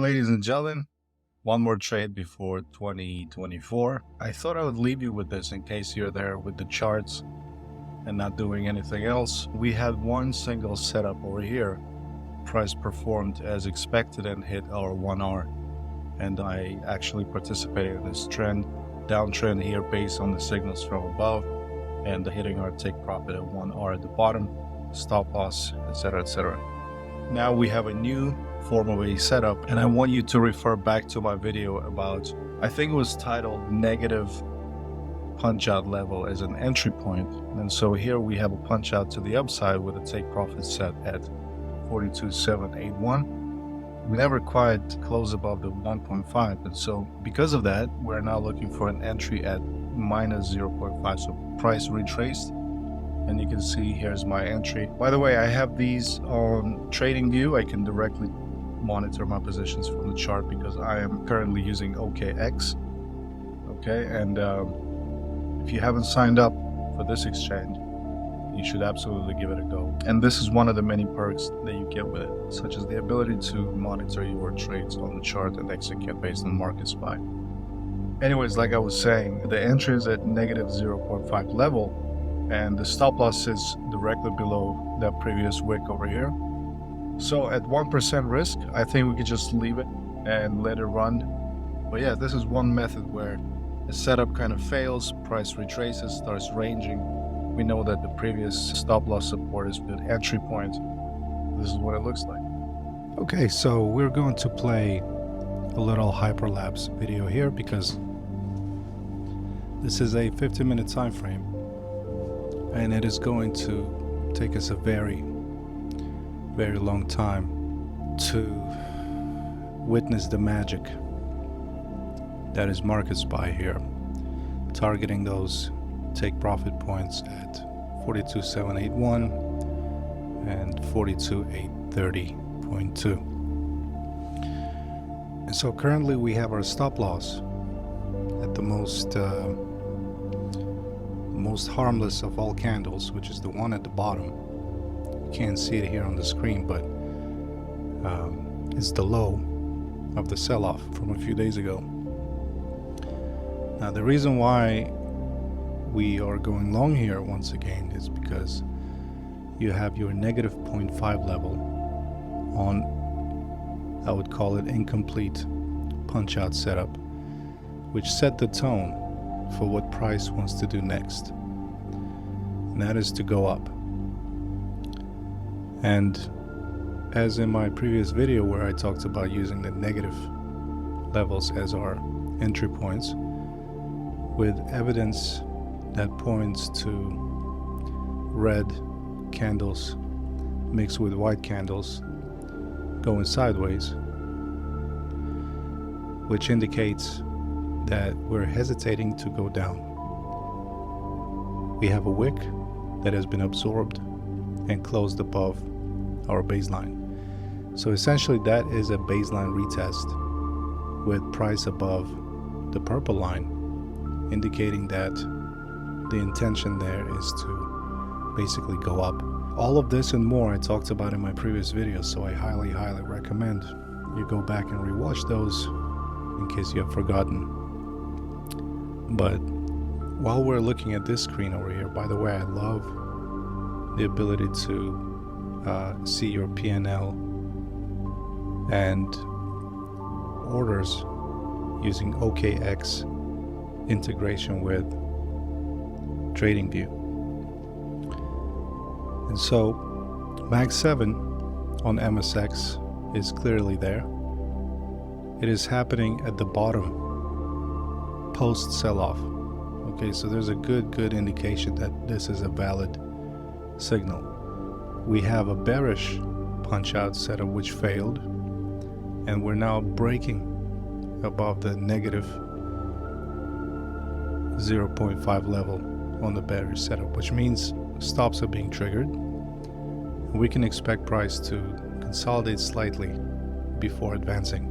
Ladies and gentlemen, one more trade before 2024. I thought I would leave you with this in case you're there with the charts and not doing anything else. We had one single setup over here. Price performed as expected and hit our 1 hour. And I actually participated in this downtrend here based on the signals from above and hitting our take profit at 1 hour at the bottom, stop loss, etc., etc. Now we have a new form of a setup, and I want you to refer back to my video about, I think it was titled negative punch out level as an entry point. And so here we have a punch out to the upside with a take profit set at 42,781. We never quite closed above the 1.5, and so because of that we're now looking for an entry at minus 0.5. so price retraced, and you can see here's my entry. By the way, I have these on TradingView. I can directly monitor my positions from the chart because I am currently using OKX. Okay, and if you haven't signed up for this exchange, you should absolutely give it a go. And this is one of the many perks that you get with it, such as the ability to monitor your trades on the chart and execute based on MarketSpy. Anyways, like I was saying, the entry is at negative 0.5 level, and the stop loss is directly below that previous wick over here. So at 1% risk, I think we could just leave it and let it run. But yeah, this is one method where the setup kind of fails, price retraces, starts ranging. We know that the previous stop loss support is the entry point. This is what it looks like. Okay, so we're going to play a little hyperlapse video here because this is a 50-minute time frame, and it is going to take us a very long time to witness the magic that is MarketSpy here, targeting those take profit points at 42,781 and 42,830.2. And so currently we have our stop loss at the most harmless of all candles, which is the one at the bottom. You can't see it here on the screen, but it's the low of the sell-off from a few days ago. Now the reason why we are going long here once again is because you have your negative 0.5 level on, I would call it, incomplete punch out setup, which set the tone for what price wants to do next, and that is to go up. And as in my previous video where I talked about using the negative levels as our entry points, with evidence that points to red candles mixed with white candles going sideways, which indicates that we're hesitating to go down. We have a wick that has been absorbed and closed above our baseline. So essentially that is a baseline retest with price above the purple line, indicating that the intention there is to basically go up. All of this and more I talked about in my previous videos, so I highly recommend you go back and rewatch those in case you have forgotten. But while we're looking at this screen over here, by the way, I love the ability to see your P&L and orders using OKX integration with TradingView. And so MAG7 on MSX is clearly there. It is happening at the bottom post sell-off. Okay, so there's a good indication that this is a valid signal. We have a bearish punch out setup which failed, and we're now breaking above the negative 0.5 level on the bearish setup, which means stops are being triggered. We can expect price to consolidate slightly before advancing.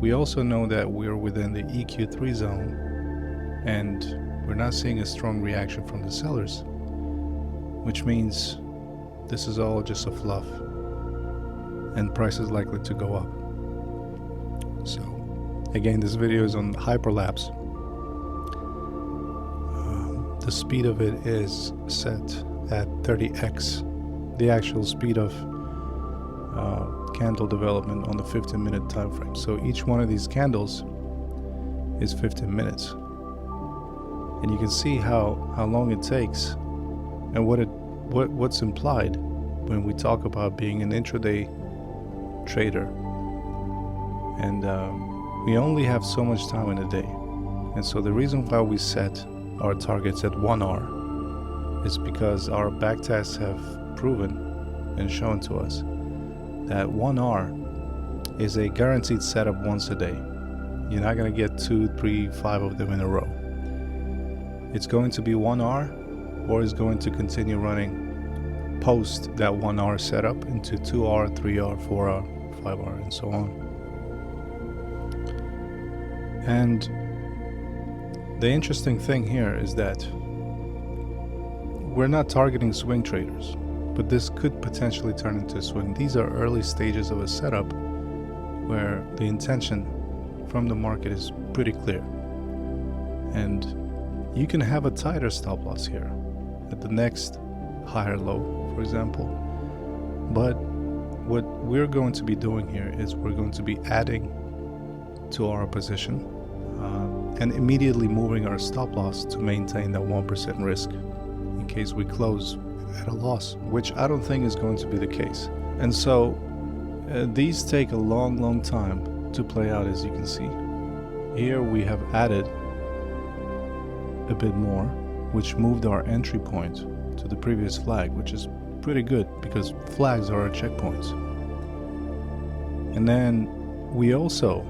We also know that we're within the EQ3 zone, and we're not seeing a strong reaction from the sellers, which means this is all just a fluff and price is likely to go up. So again, this video is on hyperlapse. The speed of it is set at 30x, the actual speed of candle development on the 15-minute time frame. So each one of these candles is 15 minutes, and you can see how long it takes and what's implied when we talk about being an intraday trader. And we only have so much time in a day, and so the reason why we set our targets at 1 hour is because our backtests have proven and shown to us that 1 hour is a guaranteed setup once a day. You're not going to get 2, 3, 5 of them in a row. It's going to be 1 hour, or it's going to continue running post that 1 hour setup into 2 hour, 3 hour, 4 hour, 5 hour, and so on. And the interesting thing here is that we're not targeting swing traders, but this could potentially turn into a swing. These are early stages of a setup where the intention from the market is pretty clear. And you can have a tighter stop loss here at the next higher low, for example. But what we're going to be doing here is we're going to be adding to our position and immediately moving our stop loss to maintain that 1% risk in case we close at a loss, which I don't think is going to be the case. And so these take a long time to play out, as you can see. Here we have added a bit more, which moved our entry point to the previous flag, which is pretty good because flags are our checkpoints. And then we also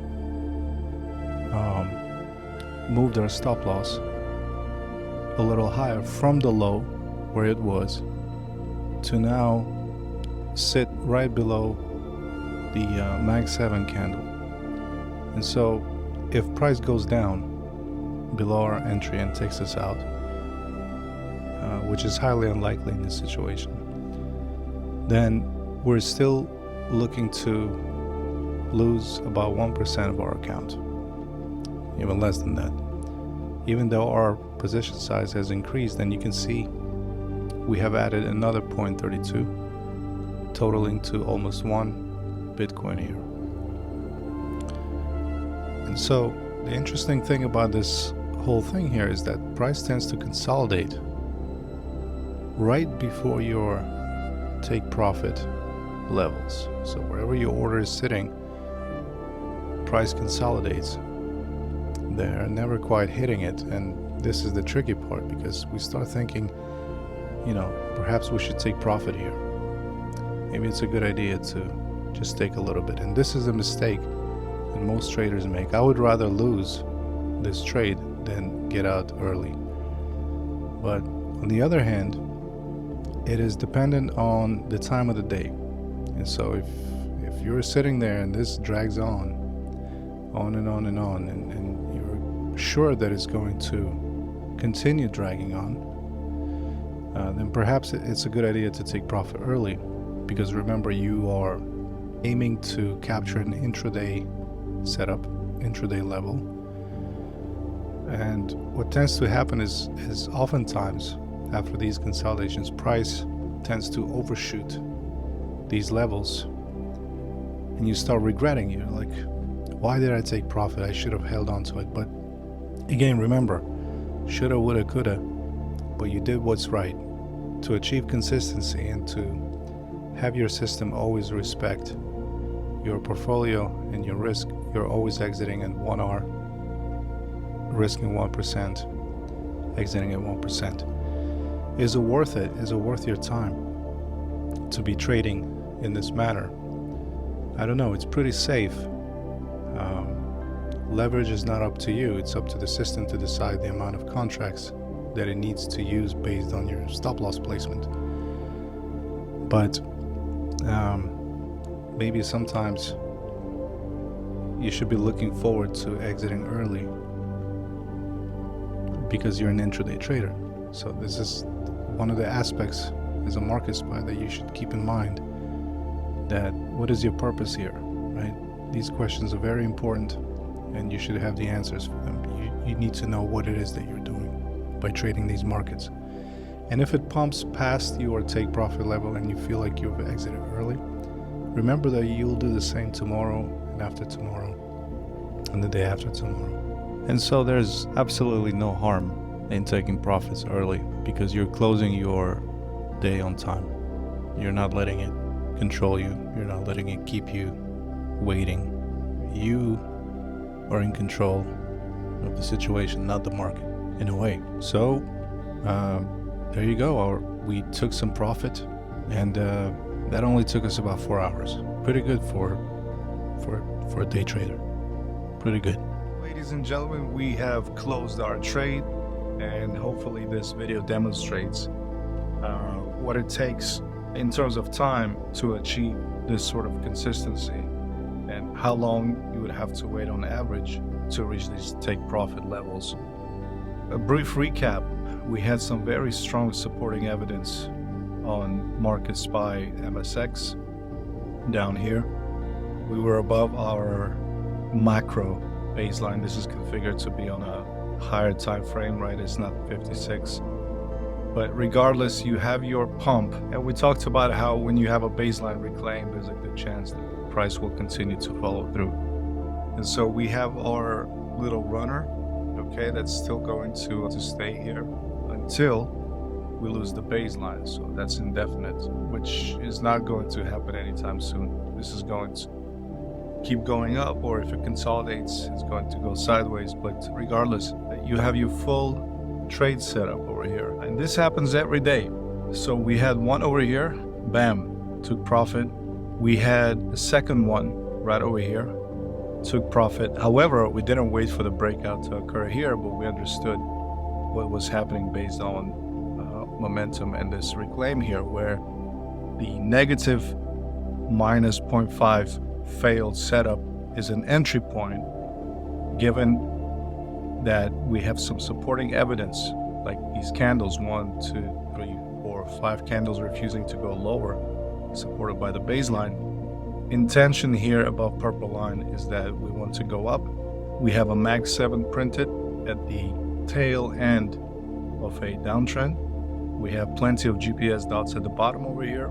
moved our stop loss a little higher from the low where it was to now sit right below the MAG7 candle. And so if price goes down below our entry and takes us out, which is highly unlikely in this situation, then we're still looking to lose about 1% of our account, even less than that. Even though our position size has increased, and you can see we have added another 0.32, totaling to almost 1 Bitcoin here. And so the interesting thing about this whole thing here is that price tends to consolidate right before your take profit levels. So wherever your order is sitting, price consolidates. They're never quite hitting it, and this is the tricky part, because we start thinking, perhaps we should take profit here. Maybe it's a good idea to just take a little bit. And this is a mistake that most traders make. I would rather lose this trade than get out early. But on the other hand, it is dependent on the time of the day. And so if you're sitting there and this drags on and on and on, and you're sure that it's going to continue dragging on, then perhaps it's a good idea to take profit early, because remember, you are aiming to capture an intraday setup, intraday level. And what tends to happen is oftentimes after these consolidations, price tends to overshoot these levels, and you start regretting. You're like, why did I take profit? I should have held on to it. But again, remember, shoulda, woulda, coulda, but you did what's right to achieve consistency and to have your system always respect your portfolio and your risk. You're always exiting at 1 hour, risking 1%, exiting at 1%. Is it worth it? Is it worth your time to be trading in this manner? I don't know. It's pretty safe. Leverage is not up to you. It's up to the system to decide the amount of contracts that it needs to use based on your stop loss placement. But maybe sometimes you should be looking forward to exiting early because you're an intraday trader. So this is one of the aspects as a MarketSpy that you should keep in mind, that what is your purpose here, right? These questions are very important, and you should have the answers for them. You need to know what it is that you're doing by trading these markets. And if it pumps past your take profit level and you feel like you've exited early, remember that you'll do the same tomorrow and after tomorrow and the day after tomorrow. And so there's absolutely no harm in taking profits early, because you're closing your day on time. You're not letting it control you. You're not letting it keep you waiting. You are in control of the situation, not the market, in a way. So there you go. We took some profit, and that only took us about 4 hours. Pretty good for a day trader. Pretty good. Ladies and gentlemen, we have closed our trade, and hopefully this video demonstrates what it takes in terms of time to achieve this sort of consistency, and how long you would have to wait on average to reach these take profit levels. A brief recap: we had some very strong supporting evidence on MarketSpy MSX down here. We were above our macro baseline. This is configured to be on a higher time frame, right? It's not 56. But regardless, you have your pump, and we talked about how when you have a baseline reclaim, there's a good chance that the price will continue to follow through. And so we have our little runner, okay, that's still going to stay here until we lose the baseline. So that's indefinite, which is not going to happen anytime soon. This is going to keep going up, or if it consolidates, it's going to go sideways. But regardless, you have your full trade setup over here, and this happens every day. So we had one over here, bam, took profit. We had a second one right over here, took profit. However, we didn't wait for the breakout to occur here, but we understood what was happening based on momentum and this reclaim here, where the negative minus 0.5 failed setup is an entry point, given that we have some supporting evidence, like these candles, 1, 2, 3, 4, 5 candles refusing to go lower, supported by the baseline. Intention here above purple line is that we want to go up. We have a MAG7 printed at the tail end of a downtrend. We have plenty of GPS dots at the bottom over here.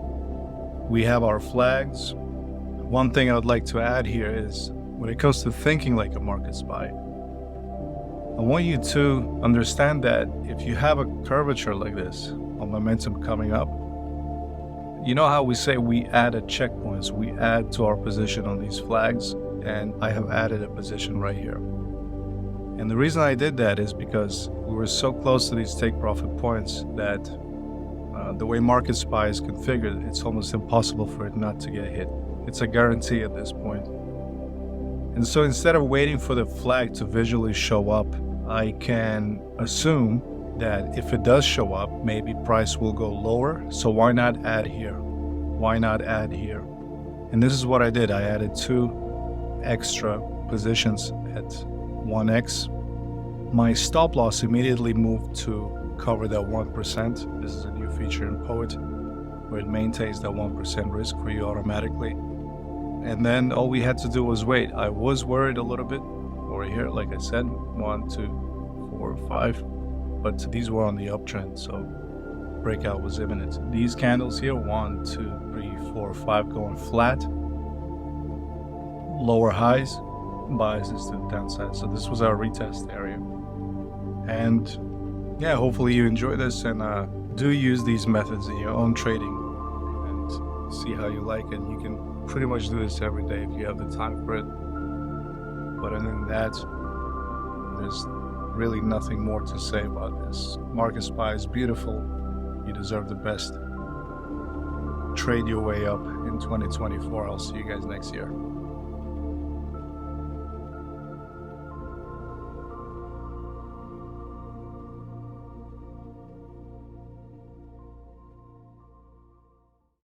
We have our flags. One thing I would like to add here is, when it comes to thinking like a market spy, I want you to understand that if you have a curvature like this on momentum coming up, you know how we say we add at checkpoints, we add to our position on these flags, and I have added a position right here. And the reason I did that is because we were so close to these take profit points that the way MarketSpy is configured, it's almost impossible for it not to get hit. It's a guarantee at this point. And so instead of waiting for the flag to visually show up, I can assume that if it does show up, maybe price will go lower. So why not add here? Why not add here? And this is what I did. I added 2 extra positions at 1x. My stop loss immediately moved to cover that 1%. This is a new feature in Poet, where it maintains that 1% risk for you automatically. And then all we had to do was wait. I was worried a little bit over here, like I said, 1, 2, 4, 5, but these were on the uptrend, so breakout was imminent. These candles here, 1, 2, 3, 4, 5, going flat, lower highs, biases to the downside. So this was our retest area. And yeah, hopefully you enjoy this, and do use these methods in your own trading and see how you like it. You can pretty much do this every day if you have the time for it. But other than that, there's really nothing more to say about this. MarketSpy is beautiful. You deserve the best. Trade your way up in 2024. I'll see you guys next year.